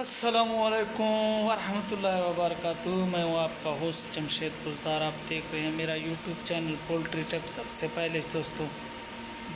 السلام علیکم ورحمۃ اللہ وبرکاتہ۔ میں ہوں آپ کا ہوسٹ جمشید بزدار۔ آپ دیکھ رہے ہیں میرا یوٹیوب چینل پولٹری ٹپ۔ سب سے پہلے دوستوں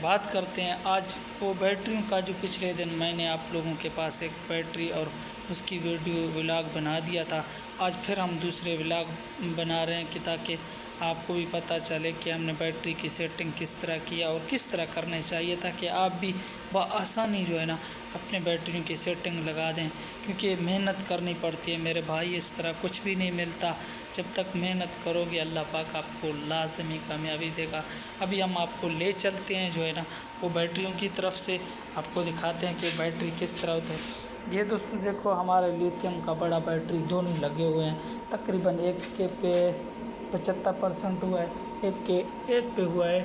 بات کرتے ہیں آج وہ بیٹریوں کا جو پچھلے دن میں نے آپ لوگوں کے پاس ایک بیٹری اور اس کی ویڈیو ولاگ بنا دیا تھا۔ آج پھر ہم دوسرے ولاگ بنا رہے ہیں کہ تاکہ آپ کو بھی پتہ چلے کہ ہم نے بیٹری کی سیٹنگ کس طرح کیا اور کس طرح کرنے چاہیے، تاکہ آپ بھی بآسانی جو ہے نا اپنے بیٹریوں کی سیٹنگ لگا دیں، کیونکہ محنت کرنی پڑتی ہے میرے بھائی۔ اس طرح کچھ بھی نہیں ملتا، جب تک محنت کرو گے اللہ پاک آپ کو لازمی کامیابی دے گا۔ ابھی ہم آپ کو لے چلتے ہیں جو ہے نا وہ بیٹریوں کی طرف سے، آپ کو دکھاتے ہیں کہ بیٹری کس طرح ہوتا ہے۔ یہ دوستوں دیکھو ہمارے لیتھیم کا بڑا بیٹری دونوں لگے ہوئے ہیں، تقریباً ایک کے پہ 75% ہوا ہے، ایک پہ ہوا ہے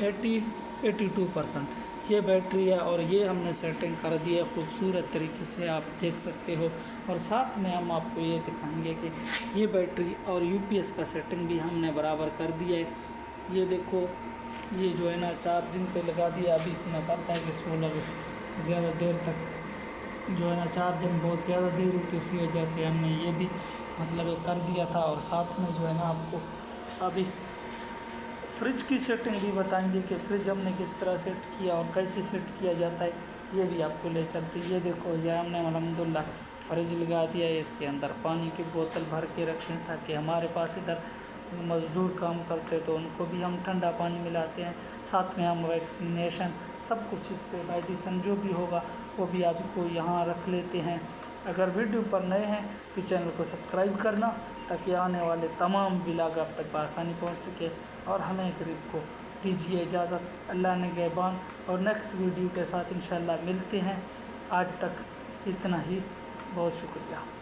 82%۔ یہ بیٹری ہے اور یہ ہم نے سیٹنگ کر دی ہے خوبصورت طریقے سے، آپ دیکھ سکتے ہو۔ اور ساتھ میں ہم آپ کو یہ دکھائیں گے کہ یہ بیٹری اور یو پی ایس کا سیٹنگ بھی ہم نے برابر کر دیا ہے۔ یہ دیکھو یہ جو ہے نا چارجنگ پہ لگا دیا، ابھی اتنا کرتا ہے کہ سولر زیادہ دیر تک جو ہے نا چارجنگ بہت زیادہ دیر ہوتی ہے، اسی وجہ سے ہم نے یہ بھی مطلب کر دیا تھا۔ اور ساتھ میں جو ہے نا آپ کو ابھی فریج کی سیٹنگ بھی بتائیں گے کہ فریج ہم نے کس طرح سیٹ کیا اور کیسے سیٹ کیا جاتا ہے، یہ بھی آپ کو لے چلتے۔ یہ دیکھو یہ ہم نے الحمدللہ فریج لگا دیا ہے، اس کے اندر پانی کی بوتل بھر کے رکھیں تاکہ ہمارے پاس ادھر مزدور کام کرتے تو ان کو بھی ہم ٹھنڈا پانی ملاتے ہیں۔ ساتھ میں ہم ویکسینیشن سب کچھ اس پہ میڈیسن جو بھی ہوگا وہ بھی آپ کو یہاں رکھ لیتے ہیں۔ اگر ویڈیو پر نئے ہیں تو چینل کو سبسکرائب کرنا تاکہ آنے والے تمام ولاگ آپ تک بآسانی پہنچ سکے۔ اور ہمیں غریب کو دیجیے اجازت، اللہ نے گہبان، اور نیکسٹ ویڈیو کے ساتھ انشاءاللہ ملتے ہیں۔ آج تک اتنا ہی، بہت شکریہ۔